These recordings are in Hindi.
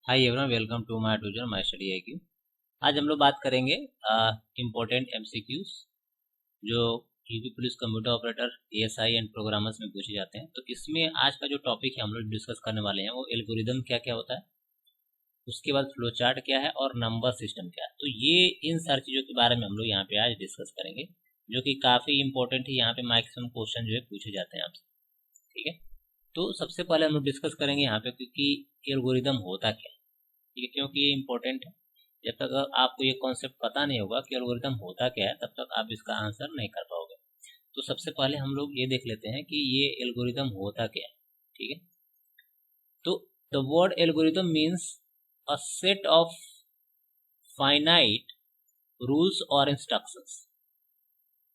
Hi everyone, welcome to my tutor my study IQ. आज हम लोग बात करेंगे इम्पोर्टेंट एमसीक्यूज जो UP police computer operator, ASI and programmers में पूछे जाते हैं। तो इसमें आज का जो टॉपिक है हम लोग डिस्कस करने वाले हैं वो एल्गोरिदम क्या क्या होता है, उसके बाद फ्लो चार्ट क्या है और नंबर सिस्टम क्या है। तो ये इन सारी चीज़ों के बारे में हम लोग यहाँ पे आज डिस्कस करेंगे, जो कि काफ़ी इंपॉर्टेंट है। यहाँ पे मैक्सिमम क्वेश्चन जो है पूछे जाते हैं आपसे, ठीक है। तो सबसे पहले हम लोग डिस्कस करेंगे यहाँ पे क्योंकि एल्गोरिदम होता क्या है, ठीक है, क्योंकि ये इंपॉर्टेंट है। जब तक आपको ये कॉन्सेप्ट पता नहीं होगा कि एल्गोरिदम होता क्या है, तब तक आप इसका आंसर नहीं कर पाओगे। तो सबसे पहले हम लोग ये देख लेते हैं कि ये एल्गोरिदम होता क्या है, ठीक है। तो the word algorithm means a set of finite rules और इंस्ट्रक्शंस।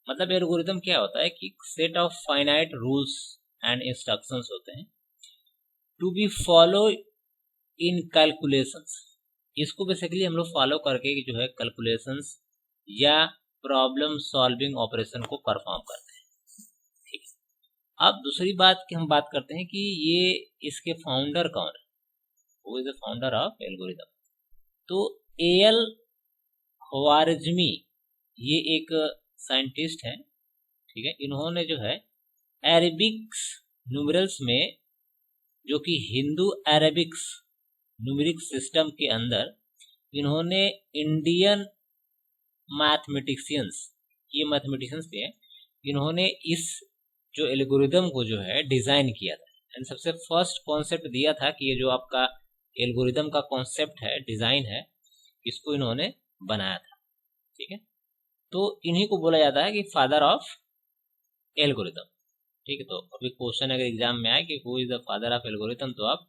मतलब एल्गोरिदम क्या होता है कि set of finite rules and instructions होते हैं to be follow in calculations. इसको बेसिकली हम लोग फॉलो करके जो है कैलकुलेशंस या प्रॉब्लम सॉल्विंग ऑपरेशन को परफॉर्म करते हैं, ठीक है। अब दूसरी बात की हम बात करते हैं कि ये इसके फाउंडर कौन है, वो is the founder of algorithm. तो एल ख्वारिज़मी ये एक साइंटिस्ट है, ठीक है। इन्होंने जो है अरेबिक्स न्यूमरल्स में, जो कि हिंदू अरेबिक्स न्यूमेरिक सिस्टम के अंदर, इन्होंने इंडियन मैथमेटिशियंस, ये मैथमेटिशियंस थे, इन्होंने इस जो एल्गोरिदम को जो है डिज़ाइन किया था एंड सबसे फर्स्ट कॉन्सेप्ट दिया था कि ये जो आपका एल्गोरिदम का कॉन्सेप्ट है, डिज़ाइन है, इसको इन्होंने बनाया था, ठीक है। तो इन्हीं को बोला जाता है कि फादर ऑफ एल्गोरिदम, ठीक है। तो अभी क्वेश्चन अगर एग्जाम में आए कि who is the father of algorithm, तो आप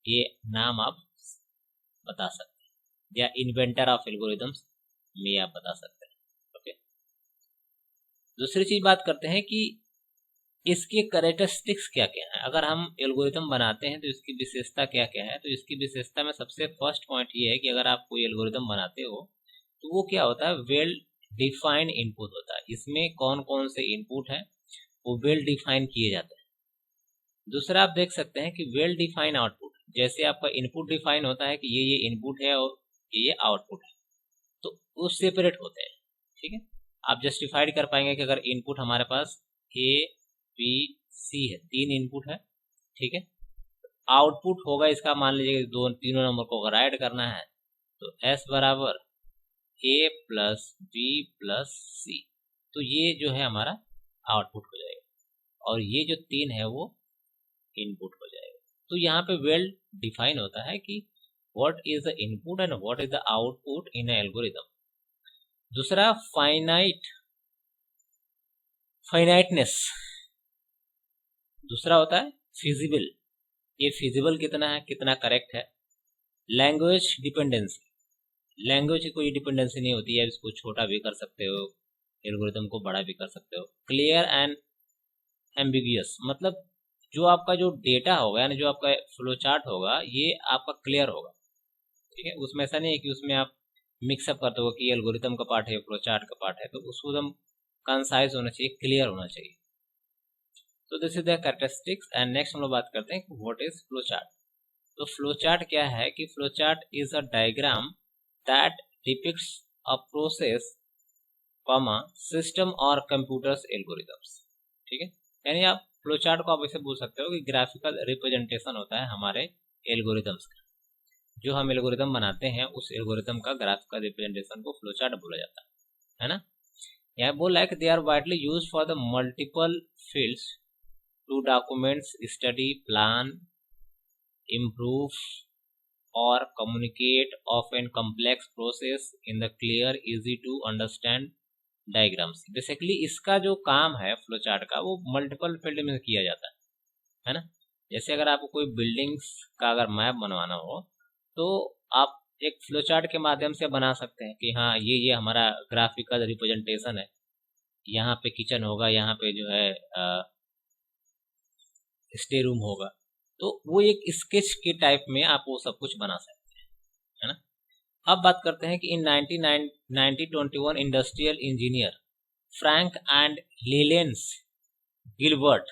ये नाम आप बता सकते हैं, या इन्वेंटर ऑफ एल्गोरिदम्स में आप बता सकते हैं, ओके। दूसरी चीज बात करते हैं कि इसके कैरेक्टरिस्टिक्स क्या क्या है। अगर हम एल्गोरिदम बनाते हैं तो इसकी विशेषता क्या क्या है। तो इसकी विशेषता में सबसे फर्स्ट पॉइंट ये है कि अगर आप कोई एल्गोरिदम बनाते हो तो वो क्या होता है, वेल डिफाइंड इनपुट होता है। इसमें कौन कौन से इनपुट है वो वेल डिफाइन किए जाते हैं। दूसरा आप देख सकते हैं कि वेल डिफाइन आउटपुट, जैसे आपका इनपुट डिफाइन होता है कि ये इनपुट है और ये आउटपुट है, तो वो सेपरेट होते हैं, ठीक है। आप जस्टिफाइड कर पाएंगे कि अगर इनपुट हमारे पास ए बी सी है, 3 इनपुट है, ठीक है। आउटपुट होगा इसका, मान लीजिए तीनों नंबर को अगर ऐड करना है तो एस बराबर ए प्लस बी प्लस सी, तो ये जो है हमारा आउटपुट हो जाएगा और ये जो 3 है वो इनपुट हो जाएगा। तो यहाँ पे वेल डिफाइन होता है कि what is the input and what is the output in A algorithm. दूसरा फाइनाइटनेस। दूसरा होता है फिजिबल, ये फिजिबल कितना है, कितना करेक्ट है। लैंग्वेज डिपेंडेंसी, लैंग्वेज की कोई डिपेंडेंसी नहीं होती है, इसको छोटा भी कर सकते हो, एल्गोरिदम को बड़ा भी कर सकते हो। क्लियर एंड एम्बिगियस, मतलब जो आपका जो डेटा होगा, यानी जो आपका फ्लो चार्ट होगा, ये आपका क्लियर होगा, ठीक है। उसमें ऐसा नहीं है कि उसमें आप मिक्सअप करते हो कि एल्गोरिदम का पार्ट है, फ्लो चार्ट का पार्ट है, तो उसको एकदम कंसाइज होना चाहिए, क्लियर होना चाहिए। तो this is the characteristics. And next हम लोग बात करते हैं कि व्हाट इज फ्लो चार्ट। तो फ्लो चार्ट क्या है कि flow chart is a diagram that depicts a process, system और कंप्यूटर्स एल्गोरिदम्स, ठीक है। यानी आप फ्लो चार्ट को आप ऐसे बोल सकते हो कि ग्राफिकल रिप्रेजेंटेशन होता है हमारे एल्गोरिदम्स का। जो हम एल्गोरिदम बनाते हैं उस एल्गोरिदम का ग्राफिकल रिप्रेजेंटेशन को फ्लो चार्ट बोला जाता है ना। यहाँ बोला है कि they are widely used for the multiple fields to documents study plan improve or communicate often complex process in the clear easy to understand diagrams। Basically इसका जो काम है फ्लो चार्ट का, वो मल्टीपल फील्ड में किया जाता है ना। जैसे अगर आपको कोई बिल्डिंग्स का अगर मैप बनवाना हो तो आप एक फ्लो चार्ट के माध्यम से बना सकते हैं कि हाँ ये हमारा ग्राफिकल रिप्रेजेंटेशन है, यहाँ पे किचन होगा, यहाँ पे जो है स्टे रूम होगा। तो वो एक स्केच के टाइप में आप वो सब कुछ बना सकते हैं, है ना। अब बात करते हैं कि in 1921 industrial engineer Frank and Lillian Gilbert,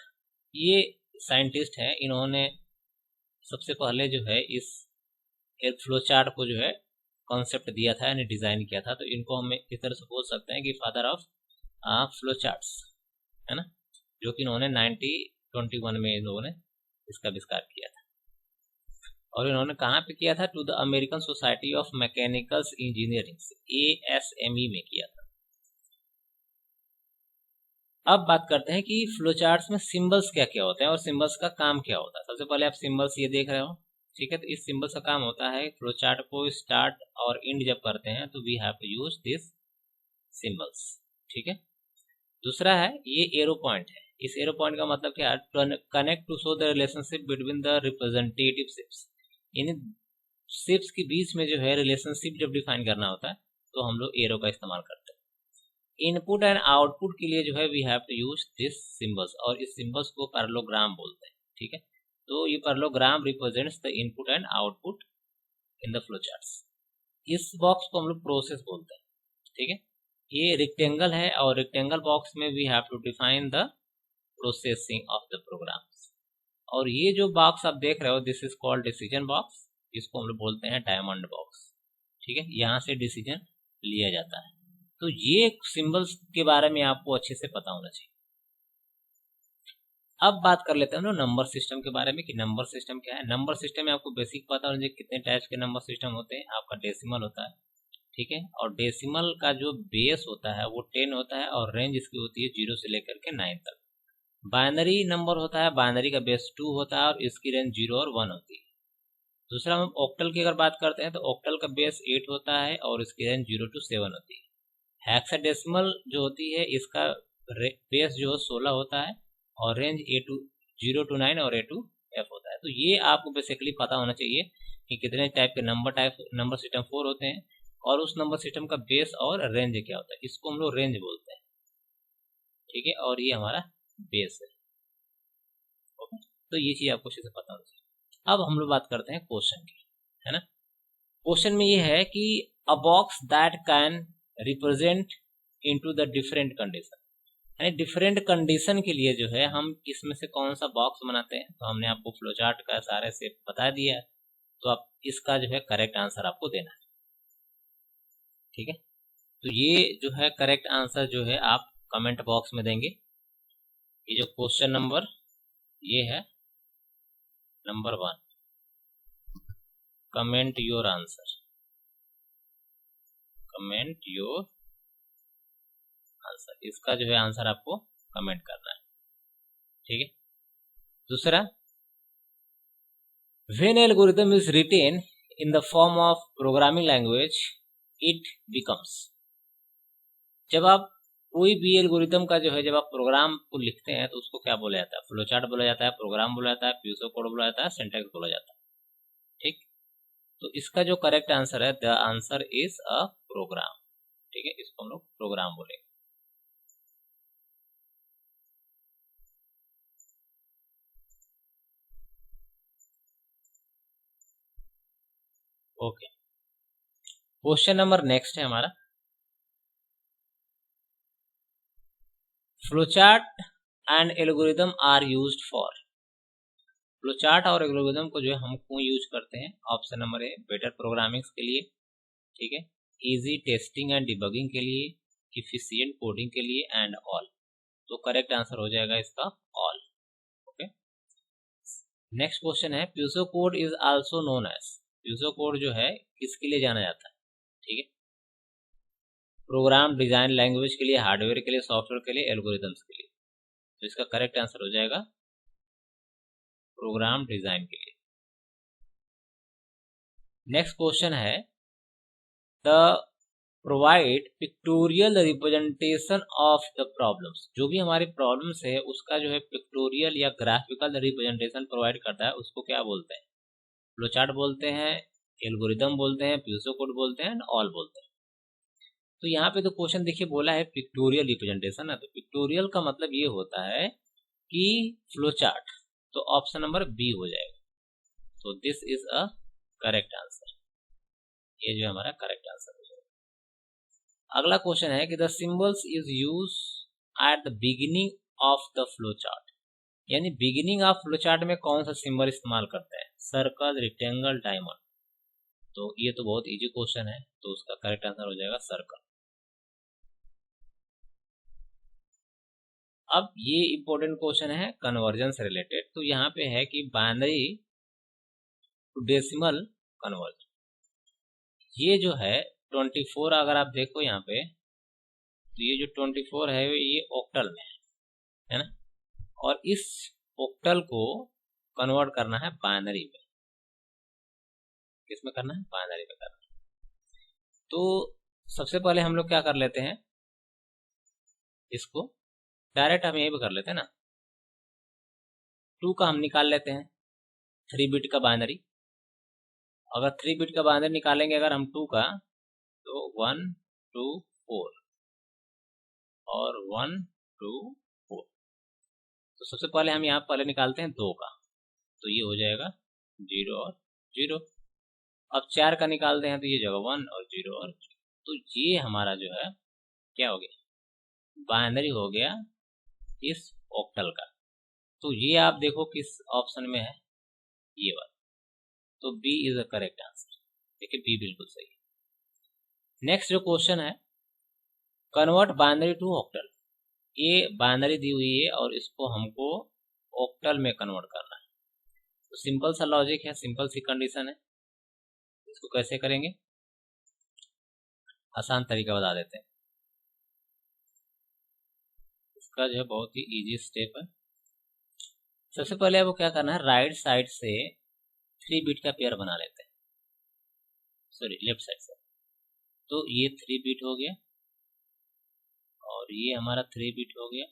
ये साइंटिस्ट हैं, इन्होंने सबसे पहले जो है इस एक फ्लो चार्ट को जो है कॉन्सेप्ट दिया था यानी डिजाइन किया था। तो इनको हम इस तरह से बोल सकते हैं कि फादर ऑफ फ्लो चार्ट्स, है ना, जो कि इन्होंने 1921 में इन लोगों ने इसका आविष्कार किया था। और इन्होंने कहाँ पे किया था? To the American society of mechanicals engineering, ASME में किया था। अब बात करते हैं कि फ्लो चार्ट्स में सिंबल्स क्या क्या होते हैं और सिंबल्स का काम क्या होता है। सबसे पहले आप सिंबल्स ये देख रहे हो, ठीक है। तो इस सिंबल्स का काम होता है फ्लो चार्ट को स्टार्ट और एंड जब करते हैं तो we have to use this symbols, ठीक है। दूसरा है ये एरो पॉइंट है। इस एरो पॉइंट का मतलब क्या है? Connect to show the relationship between the representative ships. इन शिप्स के बीच में जो है रिलेशनशिप जब डिफाइन करना होता है तो हम लोग एरो का इस्तेमाल करते हैं। इनपुट एंड आउटपुट के लिए जो है we have to use this symbols, और इस सिंबल्स को पैरेललोग्राम बोलते हैं, ठीक है। तो ये parallelogram represents the input and output in the flow charts. इस बॉक्स को हम लोग प्रोसेस बोलते हैं, ठीक है। ये रेक्टेंगल है और रेक्टेंगल बॉक्स में we have to define the processing of the programs. और ये जो बॉक्स आप देख रहे हो this is called decision box, इसको हम लोग बोलते हैं डायमंड बॉक्स, ठीक है। यहाँ से डिसीजन लिया जाता है। तो ये सिंबल्स के बारे में आपको अच्छे से पता होना चाहिए। अब बात कर लेते हैं हम नंबर सिस्टम के बारे में कि नंबर सिस्टम क्या है। नंबर सिस्टम में आपको बेसिक पता होना चाहिए कितने टाइप्स के नंबर सिस्टम होते हैं। आपका डेसिमल होता है, ठीक है, और डेसिमल का जो बेस होता है वो 10 होता है और रेंज इसकी होती है 0 से लेकर के 9 तक। बाइनरी नंबर होता है, बाइनरी का बेस 2 होता है और इसकी रेंज 0 और 1 होती है। दूसरा हम ऑक्टल की अगर बात करते हैं तो ऑक्टल का बेस 8 होता है और इसकी रेंज 0 to 7 होती है। हेक्साडेसिमल जो होती है इसका बेस जो 16 होता है और रेंज 0 to 9 और A to F होता है। तो ये आपको बेसिकली पता होना चाहिए कि कितने टाइप के नंबर सिस्टम 4 होते हैं और उस नंबर सिस्टम का बेस और रेंज क्या होता है, इसको हम लोग रेंज बोलते हैं, ठीक है। और ये हमारा बेस है, ओके। तो ये चीज आपको अच्छे से पता होना चाहिए। अब हम लोग बात करते हैं क्वेश्चन की, है ना। क्वेश्चन में ये है कि अ box that can represent into the different condition, यानी डिफरेंट कंडीशन के लिए जो है हम इसमें से कौन सा बॉक्स बनाते हैं। तो हमने आपको फ्लो चार्ट का सारे से बता दिया है, तो आप इसका जो है करेक्ट आंसर आपको देना है, ठीक है। तो ये जो है करेक्ट आंसर जो है आप कमेंट बॉक्स में देंगे। ये जो क्वेश्चन नंबर ये है number 1, comment your answer, comment your answer, इसका जो है आंसर आपको कमेंट करना है, ठीक है। दूसरा, when algorithm is written in the form of programming language it becomes. जब आप कोई भी एल्गोरिथम का जो है जब आप प्रोग्राम को लिखते हैं तो उसको क्या बोला जाता है? फ्लो चार्ट बोला जाता है, प्रोग्राम बोला जाता है, प्यूसो कोड बोला जाता है, सिंटैक्स बोला जाता है, ठीक। तो इसका जो करेक्ट आंसर है the answer is a program, ठीक है, इसको हम लोग प्रोग्राम बोलेंगे। ओके, क्वेश्चन नंबर नेक्स्ट है हमारा, flowchart and algorithm are used for. Flowchart और एल्गोरिथम को जो है हम क्यों यूज करते हैं? Option number A better programming के लिए, ठीक है, इजी टेस्टिंग एंड डिबगिंग के लिए, इफिशिएंट कोडिंग के लिए एंड ऑल। तो करेक्ट आंसर हो जाएगा इसका ऑल, ओके। नेक्स्ट क्वेश्चन है प्यूसो code is also known as. प्यूसो कोड जो है किसके लिए जाना जाता है? ठीक है, प्रोग्राम डिजाइन लैंग्वेज के लिए, हार्डवेयर के लिए, सॉफ्टवेयर के लिए, एल्गोरिथम्स के लिए। तो इसका करेक्ट आंसर हो जाएगा प्रोग्राम डिजाइन के लिए। नेक्स्ट क्वेश्चन है the provide pictorial representation of the problems. जो भी हमारी प्रॉब्लम्स है उसका जो है पिक्टोरियल या ग्राफिकल रिप्रेजेंटेशन प्रोवाइड करता है उसको क्या बोलते हैं? फ्लोचार्ट बोलते हैं, एल्गोरिथम बोलते हैं, प्यूसो कोड बोलते हैं, ऑल बोलते हैं। तो यहाँ पे तो क्वेश्चन देखिए बोला है पिक्टोरियल रिप्रेजेंटेशन है, तो पिक्टोरियल का मतलब ये होता है कि फ्लोचार्ट, तो ऑप्शन नंबर बी हो जाएगा। तो this is a correct answer, ये जो हमारा करेक्ट आंसर हो जाएगा। अगला क्वेश्चन है कि the symbols is use at the beginning of the flow chart, यानी बिगिनिंग ऑफ फ्लो चार्ट में कौन सा सिंबल इस्तेमाल करते हैं? Circle, rectangle, diamond. तो ये तो बहुत इजी क्वेश्चन है, तो उसका करेक्ट आंसर हो जाएगा सर्कल। अब ये इंपॉर्टेंट क्वेश्चन है कन्वर्जन से रिलेटेड। तो यहाँ पे है कि बाइनरी टू डेसिमल कन्वर्जन। ये जो है 24, अगर आप देखो यहाँ पे, तो ये जो 24 है ये ऑक्टल में है ना, और इस ऑक्टल को कन्वर्ट करना है बाइनरी में। किसमें करना है? बाइनरी में करना है। तो सबसे पहले हम लोग क्या कर लेते हैं, इसको डायरेक्ट हम यही भी कर लेते हैं ना, 2 का हम निकाल लेते हैं, 3 बिट का बाइनरी। अगर 3 बिट का बाइनरी निकालेंगे अगर हम 2 का, तो 1 2 4 और 1 2 4। तो सबसे पहले हम यहाँ पहले निकालते हैं 2 का, तो ये हो जाएगा 0 और 0। अब 4 का निकालते हैं तो ये जगह 1 और 0 और 0। तो ये हमारा जो है क्या हो गया, बाइनरी हो गया इस ऑक्टल का। तो ये आप देखो किस ऑप्शन में है, ये वाला। तो B is the correct answer. देखिए बी बिल्कुल सही है। नेक्स्ट जो क्वेश्चन है, कन्वर्ट बाइनरी टू ऑक्टल। ये बाइनरी दी हुई है और इसको हमको ऑक्टल में कन्वर्ट करना है। तो सिंपल सा लॉजिक है, सिंपल सी कंडीशन है। इसको कैसे करेंगे, आसान तरीका बता देते हैं। इसका जो है बहुत ही इजी स्टेप है। सबसे पहले आपको क्या करना है, राइट साइड से 3 बिट का पेयर बना लेते हैं, सॉरी लेफ्ट साइड से। तो ये 3 बिट हो गया और ये हमारा 3 बिट हो गया,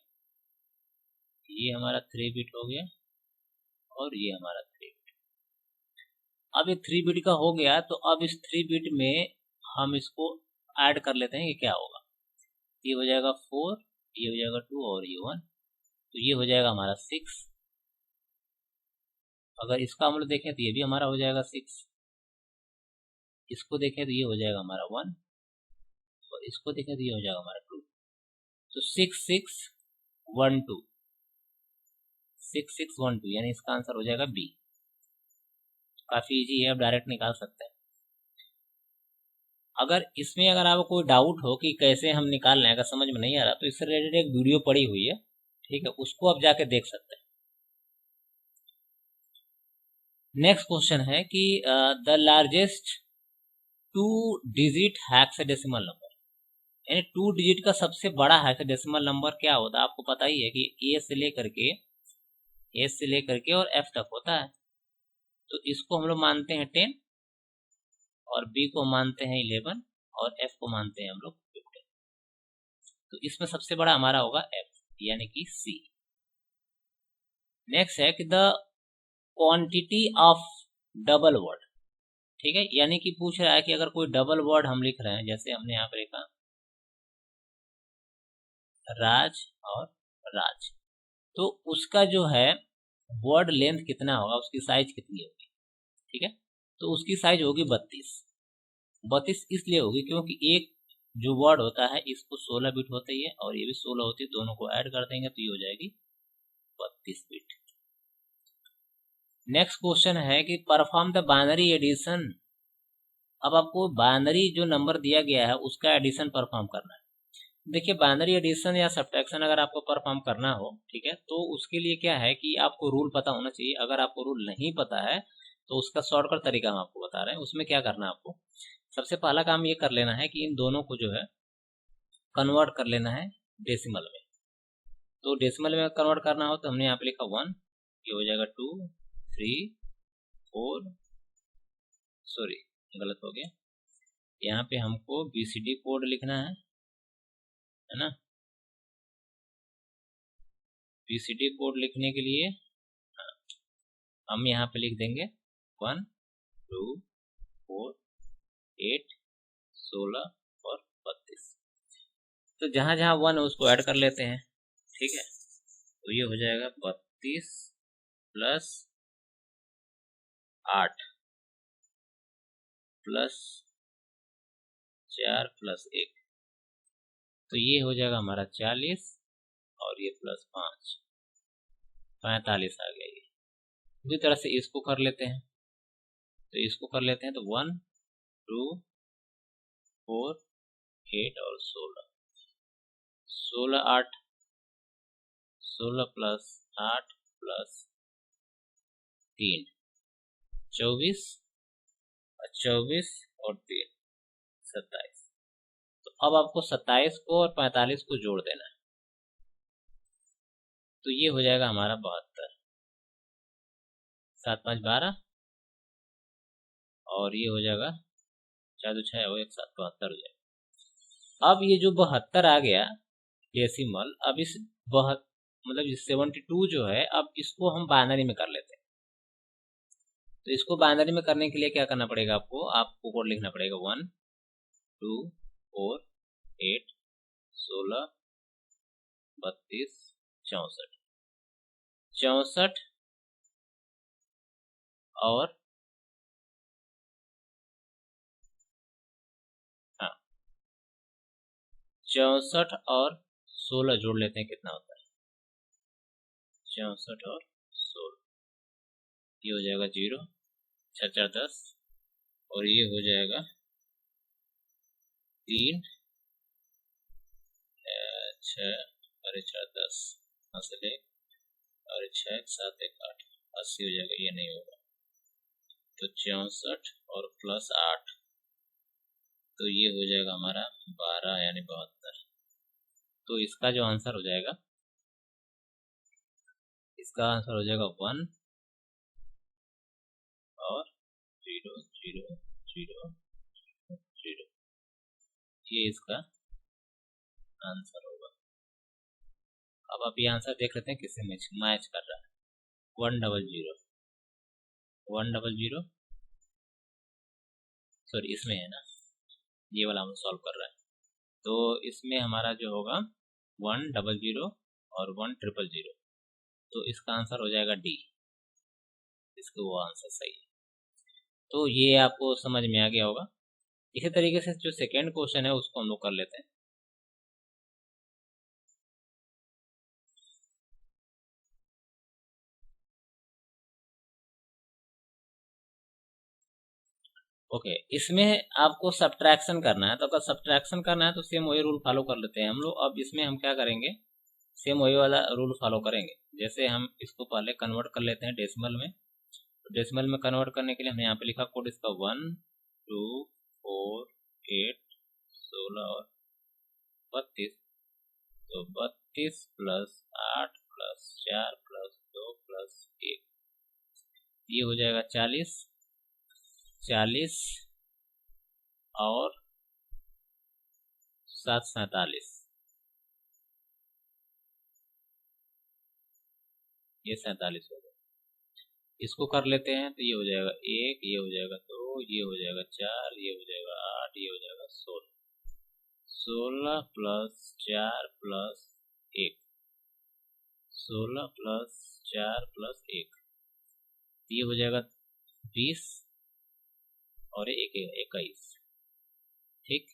ये हमारा 3 बिट हो गया और ये हमारा 3 बिट। अब ये 3 बिट का हो गया, तो अब इस 3 बिट में हम इसको ऐड कर लेते हैं कि क्या होगा। ये हो जाएगा 4, ये हो जाएगा 2 और ये 1, तो ये हो जाएगा हमारा 6। अगर इसका हम लोग देखें तो ये भी हमारा हो जाएगा 6। इसको देखें तो ये हो जाएगा हमारा 1 और इसको देखें तो ये हो जाएगा हमारा 2। तो 6 6 1 2, 6 6 1 2, यानी इसका आंसर हो जाएगा बी। काफी इजी है, आप डायरेक्ट निकाल सकते हैं। अगर इसमें अगर आपको कोई डाउट हो कि कैसे हम निकाल लें, अगर समझ में नहीं आ रहा, तो इससे रिलेटेड एक वीडियो पड़ी हुई है, ठीक है, उसको आप जाके देख सकते हैं। नेक्स्ट क्वेश्चन है कि the largest 2 digit hexadecimal number, यानी 2 डिजिट का सबसे बड़ा हेक्साडेसिमल नंबर क्या होता है। आपको पता ही है कि ए से लेकर के और एफ तक होता है। तो इसको हम लोग मानते हैं 10 और बी को मानते हैं 11 और एफ को मानते हैं हम लोग 15। तो इसमें सबसे बड़ा हमारा होगा एफ, यानी कि सी। नेक्स्ट है कि the quantity of double word, ठीक है, यानी कि पूछ रहा है कि अगर कोई डबल वर्ड हम लिख रहे हैं, जैसे हमने यहाँ पर लिखा राज और राज, तो उसका जो है वर्ड लेंथ कितना होगा, उसकी साइज कितनी होगी, ठीक है। तो उसकी साइज होगी 32 इसलिए होगी क्योंकि एक जो वर्ड होता है इसको 16 बिट होती है और ये भी 16 होती है, दोनों को ऐड कर देंगे तो ये हो जाएगी 32 बिट। नेक्स्ट क्वेश्चन है कि परफॉर्म द बाइनरी एडिशन। अब आपको बाइनरी जो नंबर दिया गया है उसका एडिशन परफॉर्म करना है। देखिए बाइनरी एडिशन या सब्ट्रैक्शन अगर आपको परफॉर्म करना हो, ठीक है, तो उसके लिए क्या है कि आपको रूल पता होना चाहिए। अगर आपको रूल नहीं पता है तो उसका शॉर्टकट तरीका हम आपको बता रहे हैं। उसमें क्या करना है, आपको सबसे पहला काम ये कर लेना है कि इन दोनों को जो है कन्वर्ट कर लेना है डेसिमल में। तो डेसिमल में कन्वर्ट करना हो तो हमने यहाँ पे लिखा 1, ये हो जाएगा 2 3 4, सॉरी गलत हो गया, यहाँ पे हमको BCD कोड लिखना है ना। BCD कोड लिखने के लिए हम यहाँ पे लिख देंगे 1 2 4 8 16 और 32। तो जहाँ जहाँ 1 है उसको ऐड कर लेते हैं, ठीक है। तो ये हो जाएगा 32 प्लस 8 प्लस 4 प्लस 1, तो ये हो जाएगा हमारा 40 और ये प्लस 5 45 आ गया। ये उसी तरह से इसको कर लेते हैं, तो इसको कर लेते हैं तो 1 2 4 8 और 16। 16 8 16 प्लस 8 प्लस 3 24 और 24 और 3 27। तो अब आपको 27 को और 45 को जोड़ देना है, तो ये हो जाएगा हमारा 72। 7 5 12 और ये हो जाएगा 4 2 6 और 1 7 72 हो जाएगा। अब ये जो 72 आ गया डेसिमल, अब इस मतलब 72 जो है, अब इसको हम बाइनरी में कर लेते हैं। तो इसको बाइनरी में करने के लिए क्या करना पड़ेगा आपको कोड लिखना पड़ेगा 1 2 4 8 16 32 64 64 और 64 और 16 जोड़ लेते हैं, कितना होता है 64 और 16, ये हो जाएगा 0 4 4 10 और ये हो जाएगा 3 6 और 4 10 हासिल 1 और 6 7 1 8 80 हो जाएगा, ये नहीं होगा। तो 64 और प्लस 8 तो ये हो जाएगा हमारा 12 यानी 72। तो इसका जो आंसर हो जाएगा, इसका आंसर हो जाएगा 1 और 0 0 0 0, ये इसका आंसर होगा। अब आप ये आंसर देख लेते हैं किससे मैच कर रहा है। 1 0 0 1 0 0 सॉरी इसमें है ना, ये वाला हम सॉल्व कर रहा है। तो इसमें हमारा जो होगा 1 0 0 और 1 0 0, तो इसका आंसर हो जाएगा डी, इसका वो आंसर सही है। तो ये आपको समझ में आ गया होगा। इसी तरीके से जो सेकेंड क्वेश्चन है उसको हम लोग कर लेते हैं। ओके, इसमें आपको सब्ट्रैक्शन करना है, तो अगर सब्ट्रैक्शन करना है तो सेम वही रूल फॉलो कर लेते हैं हम लोग। अब इसमें हम क्या करेंगे, सेम वही वाला रूल फॉलो करेंगे। जैसे हम इसको पहले कन्वर्ट कर लेते हैं डेसिमल में। तो डेसिमल में कन्वर्ट करने के लिए हमने यहाँ पे लिखा कोड इसका 1 2 4 8 16 और 32। तो 32 प्लस 8 प्लस 4 प्लस 2 प्लस 1, ये हो जाएगा 40 40 और 7 47, ये 47 हो गया। इसको कर लेते हैं तो ये हो जाएगा 1, ये हो जाएगा 2, ये हो जाएगा 4, ये हो जाएगा 8, ये हो जाएगा 16। 16 प्लस 4 प्लस 1, 16 प्लस 4 प्लस 1, ये हो जाएगा 20 और 1 21। ठीक,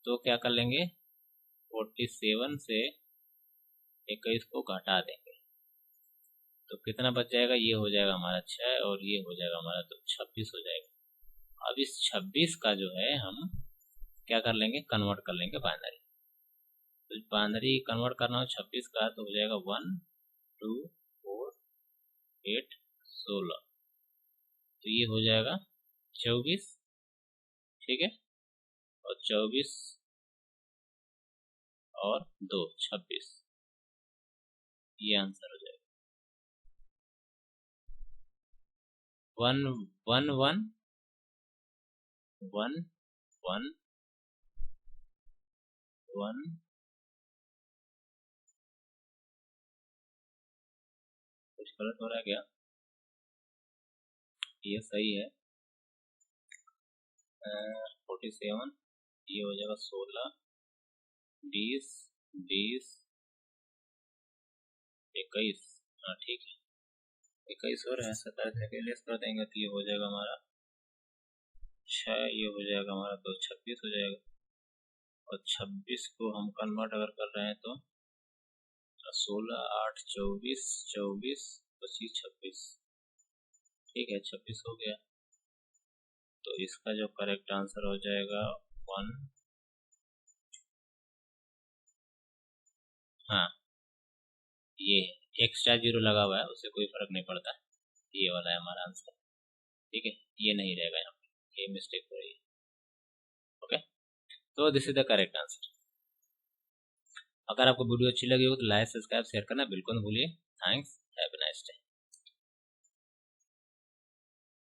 तो क्या कर लेंगे, 47 से 21 को घटा देंगे, तो कितना बच जाएगा, ये हो जाएगा हमारा 6 और ये हो जाएगा हमारा तो 26 हो जाएगा। अब इस 26 का जो है हम क्या कर लेंगे, कन्वर्ट कर लेंगे बाइनरी। तो बाइनरी कन्वर्ट करना हो 26 का तो हो जाएगा 1 2 4 8 16, तो ये हो जाएगा 24। ठीक है, और 24 और 2 26, ये आंसर हो जाएगा 1 1 1 1 1 1। कुछ गलत हो रहा है क्या, ये सही है। 47, ये हो जाएगा 16 20 20 21। हाँ ठीक है, 21 हो रहा है। 27 के लेस कर देंगे तो ये हो जाएगा हमारा 6, ये हो जाएगा हमारा तो 26 हो जाएगा। और 26 को हम कन्वर्ट अगर कर रहे हैं तो 16 8 24 24 25 26, ठीक है 26 हो गया। तो इसका जो करेक्ट आंसर हो जाएगा 1। हाँ, ये एक्स्ट्रा जीरो लगा हुआ है, उससे कोई फर्क नहीं पड़ता। ये वाला है हमारा आंसर। ठीक है, ये नहीं रहेगा यहाँ पे, ये मिस्टेक हो रही है। ओके, तो this is the correct answer. अगर आपको वीडियो अच्छी लगी हो तो लाइक, सब्सक्राइब, शेयर करना बिल्कुल ना भूलिए। थैंक्स।